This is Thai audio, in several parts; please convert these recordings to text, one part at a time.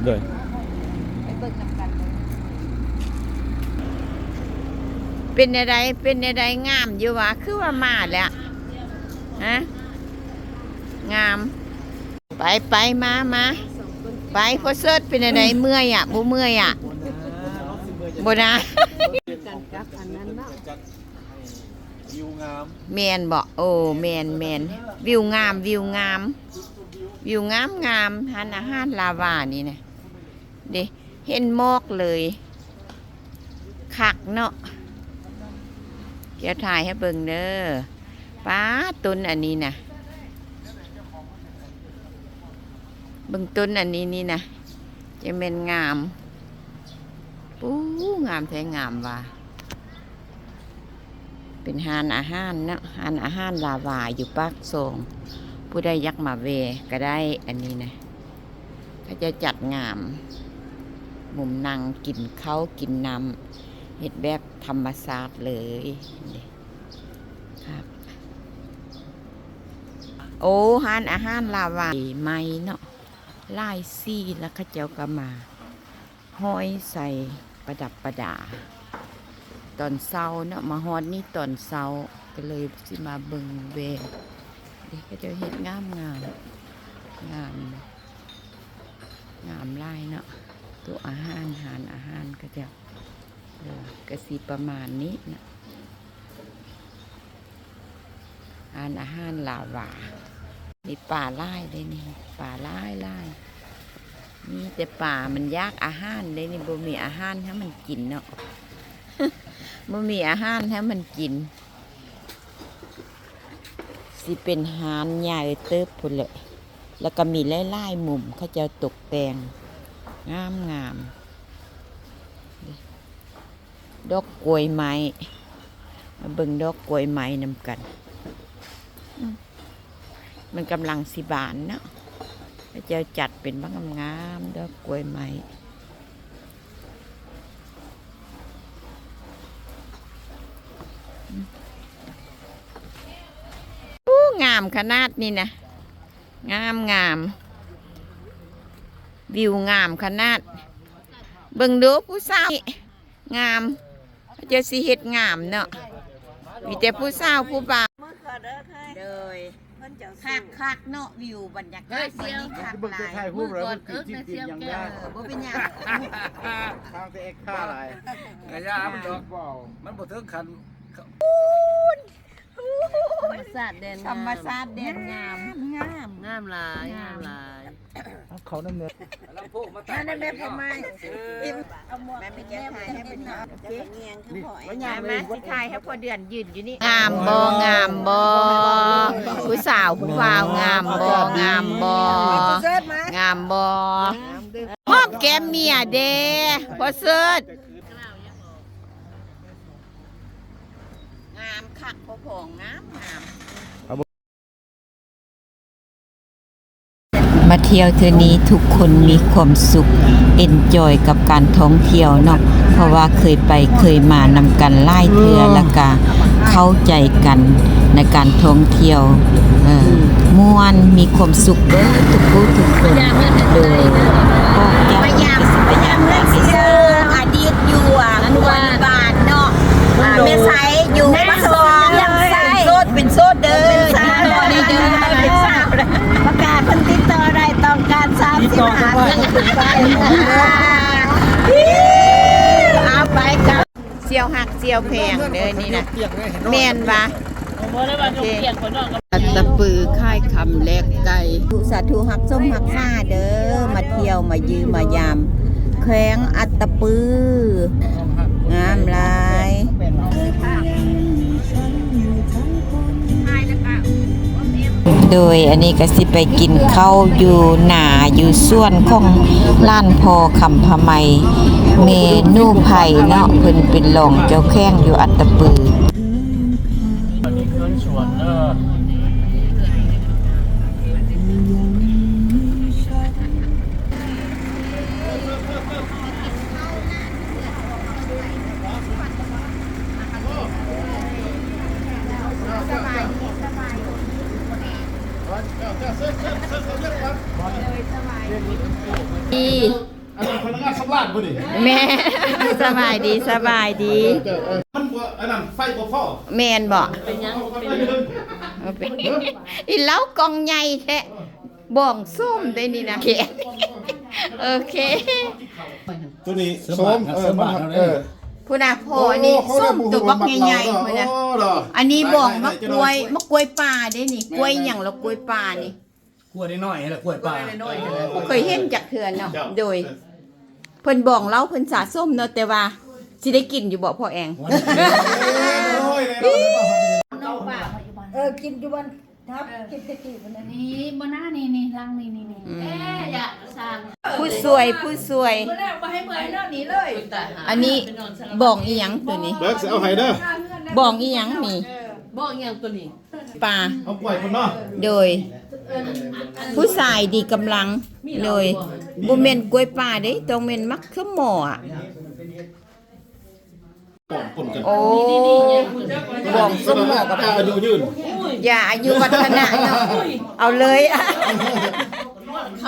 โดยไปเบิ่งนำกันเป็นอะไรงามอยู่วะคือว่ามาแล้วฮะงามไปมาไปพอเสิร์ชเป็นอะไรเมื่อยอ่ะบ่เมื่อยอ่ะบ่นะกันกับอันนั้นเนาะวิวงามแมนบอกโอ้แมนวิวงามหันอาหารลาวานี่นะเด้เห็นหมอกเลยคักเนาะเดี๋ยวถ่ายให้เบิ่งเด้อป้าต้นอันนี้นะเบิ่งต้นอันนี้นี่นะจะเป็นงามปู้งามแท้งามว่ะเป็นหานอาหารเนาะหานอาหารลาวาอยู่ปากซองผู้ใดยักมาเวก็ได้อันนี้นะเขาจะจัดงามมุมนั่งกินข้าวกินน้ำเห็ดแบบธรรมชาติเลยครับโอ้หานอาหารลาวาไม้เนาะลายซี่แล้วเขาเจ้าก็มาห้อยใส่ประดับประดาตอนเช้าเนาะมาฮอดนี่ตอนเช้าก็เลยสิมาเบิ่งเวเด็กก็จะเห็นงามลายเนาะตัวอาหารก็จะก็สิประมาณนี้นะอาหารลาวานี่ป่าไร่เลยนี่ป่าไร่นี่แต่ป่ามันยากอาหารเลยนี่บ่มีอาหารให้มันกินเนาะบ่มีอาหารให้มันกินสิเป็นหานใหญ่เติบพุ่นเลยแล้วก็มีไล่มุมเขาจะตกแต่งงามดอกกล้วยไม้มาเบิ่งดอกกล้วยไม้นำกันมันกำลังสิบานเนาะเขาจะจัดเป็นบ้างงามดอกกล้วยไม้งามขนาดนี้นะงามวิวงามขนาดเบิ่งดูผู้สาวงามจะสิเฮ็ดงามเนาะมีแต่ผู้สาวผู้บ่าวเลยคักเนาะวิวบรรยากาศวันนี้คักหลาย พูดแล้วมันคือจิ้มยังได้บ่เป็นหยัง ทางแต่เอ็กซ์ค่าอะไรกระยามันดอกเบามันบ่ถึงคันธรรมชาติเด่นงามหลายเขานั่นเนี่ยนั่นแม่พ่อไม้แม่ไม่แก้ถ่ายให้เป็นน้ำเงียงคือหอยแม่ที่ถ่ายให้พอเดือนยืนอยู่นี่งามบ่ผู้สาวผู้บ่าวงามบ่หอมแก้มเมียเด้พอเสิร์ชงามคักพอผงงามมาเที่ยวเทื่อนี้ทุกคนมีความสุขเอนจอยกับการท่องเที่ยวเนาะเพราะว่าเคยไปเคยมานำกันหลายเทื่อแล้วก็เข้าใจกันในการท่องเที่ยวม่วนมีความสุขเด้อทุกคนโดยพยายามเรื่องสิอดีตอยู่วันบาทเนาะแม่ไสอยู่มาสองเป็นโซดเด้อเป็นสาวประกาศคนติดต่อได้ต้องการ35ถึงไปเอาไปกับเสี่ยวหักเสี่ยวแพงเด้อนี่นะแม่นปะตะปือค่ายคำแลกไก่สาธุหักส้มหักซ่าเด้อมาเที่ยวมายืมมายามแข้งอัตตะปืองามลายโดยอันนี้ก็สิไปกินข้าวอยู่หนาอยู่ส่วนของร้านพอคำพะไมเมนูไผ่เนาะเพิ่นเป็นหลองเจ้าแข้งอยู่อัตตปืออันนี้คือสวนดี อันนี้พนักงานสำราญบ่ดิ แม่สบายดีสบายดี มันบ่อันนั้นไฟบ่พอ แม่นบ่ เป็นยัง อีเล้ากองใหญ่แท้บ่องส้มได้นี่นะโอเค ตัวนี้ส้มพุ่นน่ะพ่อนี่ส้มตัวบักใหญ่ๆพุ่นน่ะอันนี้บ่องมะกล้วยป่าเด้นี่กล้วยหยังแล้วกล้วยป่านี่ กล้วยน้อยๆแหละกล้วยป่า บ่เคยเห็นจักเทื่อเนาะโดยเพิ่นบ่องเล่าเพิ่นสะส้มเนาะแต่ว่าสิได้กินอยู่บ่พ่อแอง กินอยู่บนทับกินตะกี้บนนั้นนี่บนหน้านี่ลังนี่อย่าสั่ง ผู้สวยผู้สวย บ่ได้บ่ให้เมื่อยเนาะนี่เลย อันนี้บ่องอีหยังตัวนี้ เบิกสิเอาให้เด้อ บ่องอีหยังนี่ บ่อีหยังตัวนี้ ปลา เอากล้วยพุ่นเนาะ โดย ผู้ชายดีกำลังโดยบ่แม่นกล้วยป่าเด้ต้องแม่นมักคือหม้ออ่ะ ป่นกัน โอ้บ่องส้มหม้อกับ อายุยืน อย่าอายุวัฒนะเนาะเอาเลยอะ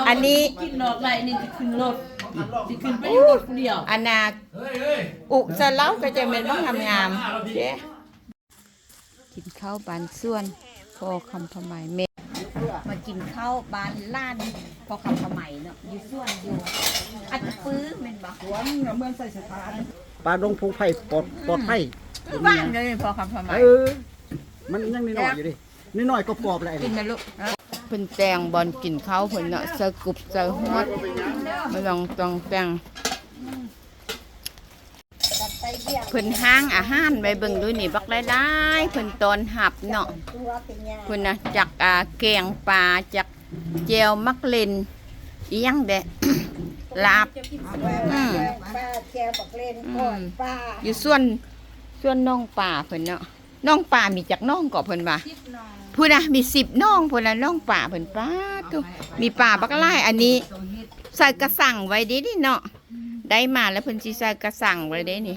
อันนี้ กินดอกไหลนี่สิขึ้นรถสิขึ้นไปอยู่รถผู้เดียว อันนาอุสะเล้าก็จะเป็นบ้างงามๆเด้กินข้าวบานส่วนพอคำพมัยเมมากินข้าวบานล้านพอคำพมัยเนาะอยู่ส่วนอยู่อัดปื้อแม่นบ่ ปลาดงภูไผ่ปลอดไผ่ คือบ้านเลยพอคำพมัย มันยังน้อยๆอยู่ดิน้อยๆก็กรอบเลย กินนะลูกเพิ่นแตงบอลกินข้าวเพิ่นเนาะเซอร์กรุบเซอร์ฮอดมาลองต้องแตงเพิ่นห้างอาหารไปเบิ่งดูนี่บักหลายๆเพิ่นตอนหับเนาะเพิ่นน่ะจักแกงปลาจักแจ่วมักเล่นอีหยังแดะ ลาบปลาแก้วบักเล่นก่อนปลา อยู่ส่วนน้องป่าเพิ่นเนาะน้องป่ามีจักน้องก็เพิ่นว่าพูดนะมี10น้องพุ่นน่ะน้องป่าเพิ่นป้าตุมีป่าบักหลายอันนี้ใส่กระสังไว้ดิเนาะได้มาแล้วเพิ่นสิใส่กระสังไว้เด้นี่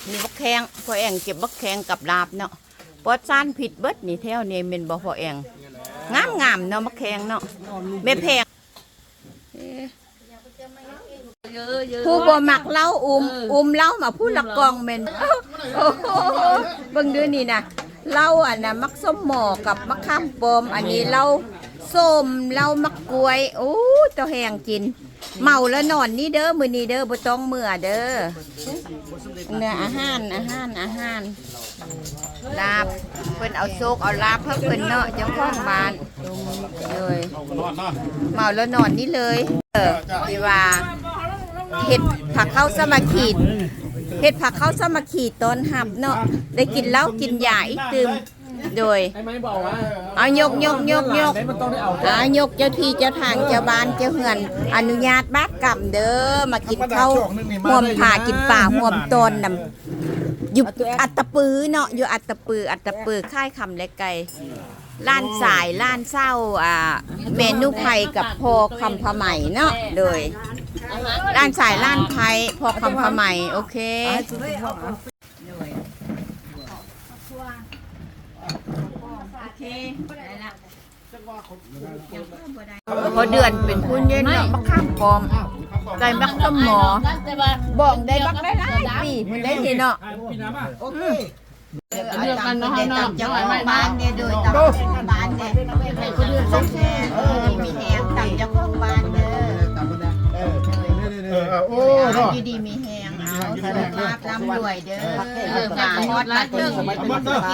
มีบักแข้งพ่อแองเก็บบักแข้งกับลาบเนาะปอดซ่านผิดเบิดนี่แถวนี้แม่นบ่พ่อแองงามๆเนาะบักแข้งเนาะแม่แพงผู้บ่มักเล่าเล่ามาพูดละกองแม่นโอ้โหเบิ่งดูนี่นะเล่าอันน่ะมักส้มหมอกับมะขามป้อมอันนี้เล่าส้มเล่ามักกล้วยโอ้เจ้าแหงกินเมาแล้วนอนนี่เด้อมื้อนี้เด้อบ่ต้องเมื่อเด้อเนี่ยอาหารลาบเพิ่นเอาโซกเอาลาบเพิ่นเพิ่นเนาะเจ้าของบ้านเลย นอนเนาะ เมาแล้วนอนนี่เลยที่ว่าเห็ดผักเข้าสมาขีดเห็ดผักเข้าสมาขีดต้นหับเนาะได้กินเหล้ากินยาอีกตื่มโดยเอายกยกเจ้าที่เจ้าทางเจ้าบ้านเจ้าเฮือนอนุญาตบาดกรรมเด้อมากินข้าวห่วมผ่ากินป่าห่วมตนนำอยู่อัตตปือเนาะอยู่อัตตปือค่ายคำและไก่ล้านสายล้านเศร้าเมนูไผ่กับพอคำพะไหมเนาะโดยล้านสายล้านไผ่พอคำพะไหมโอเคพอเดือนเป็นผู้เย็นเนาะบักข้ามปอมไก่บักต้มหมอบอกได้บักได้ปีมันได้ทีเนาะเรื่องกันเนาะเจ้าของบ้านเนี่ยโดยตามบ้านเนี่ยคนอื่นต้องแช่มีแหงตามเจ้าของบ้านเด้อ โอ้เนาะ อยู่ดีมีแหงเอาสุขภาพร่ำรวยเด้อการฮอดรัดเด้อกิ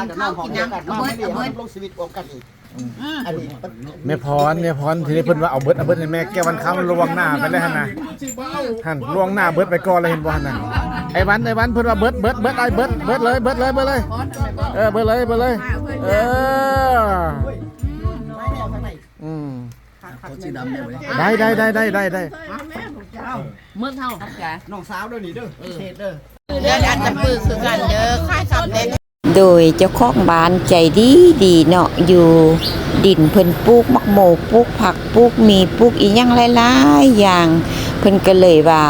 นข้าวกินน้ำเอาเบิด ลงชีวิตออกกันอีกอันนี้ แม่พรทีนี้เพิ่นว่าเอาเบิดให้แม่แก้วันค้ำลวงหน้าไปเลยหั่นน่ะหั่นลวงหน้าเบิดไปก่อนเลยเห็นบ่หั่นน่ะไอ้วันเพิ่นว่าเบิดไอ้เบิดเลยเบิดเลยเบิดเลยเบิดเลยอืมได้ เมื่อเท่า น้องสาวด้วยนี่เด้อเขตเด้อ เดือนอันตะปือคือกันเด้อค่ายคำเด้โดยเจ้าของบ้านใจดีเนาะอยู่ดินเพิ่นปลูกมักโมปลูกผักปลูกมีปลูกอีหยังหลายๆอย่างเพิ่นก็เลยว่า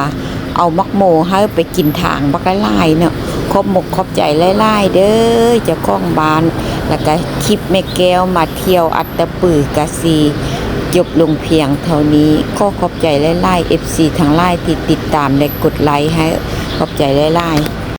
เอามักโมให้ไปกินทางบักหลายเนาะขอบมกขอบใจหลายๆเด้อเจ้าของบ้านแล้วก็คลิปแม่แก้วมาเที่ยวอัตตปือกะสิ จบลงเพียงเท่านี้ก็ขอบใจหลายๆ FC ทั้งหลายที่ติดตามและกดไลค์ให้ขอบใจหลายๆ